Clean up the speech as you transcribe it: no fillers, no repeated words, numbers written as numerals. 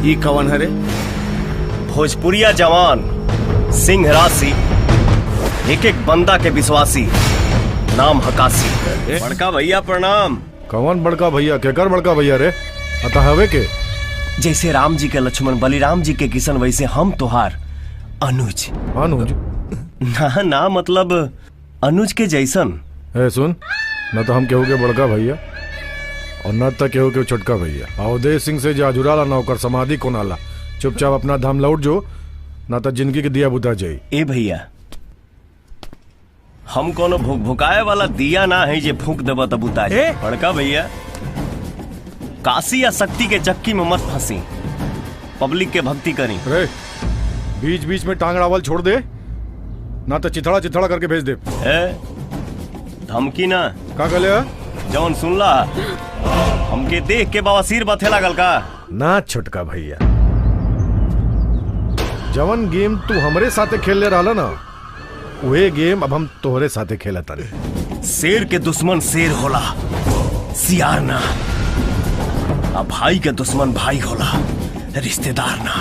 ई कवन हरे? भोजपुरिया जवान, सिंह राशि, एक एक बंदा के विश्वासी, नाम हकासी। बड़का भैया प्रणाम। कौन बड़का भैया? केकर बड़का भैया रे? अतः हवे के? जैसे राम जी के लक्ष्मण, बलिराम जी के किशन, वैसे हम तोहार अनुज। अनुज? ना मतलब अनुज के जैसन। ए सुन, न तो हम केहू के बड़का भैया और न तो केहू के छोटका भैया। अवधेश सिंह से जाजुराला नौकर समाधि कोनाला। चुपचाप अपना धाम लौट जो, न तो जिंदगी के दिया बुता जाई। ए भैया, हम कोनो भूख भुकाए वाला दिया ना है जे फूंक देबा तब बुता जाए। बड़का भैया, काशी या शक्ति के चक्की में मत फंसी, पब्लिक के भक्ति करी। रे बीच बीच में टांग अड़ावल छोड़ दे, ना तो चिथड़ा चिथड़ा करके भेज दे। धमकी ना का कहले? जौन सुनला हमके देख के बवासीर बथे लागल का? ना छोटका भैया, जवन गेम तू हमरे साथे खेल ले रहा ना, वही गेम अब हम तोहरे साथे खेला तारे। शेर के दुश्मन शेर होला, सियार ना। अब भाई के दुश्मन भाई होला, रिश्तेदार ना।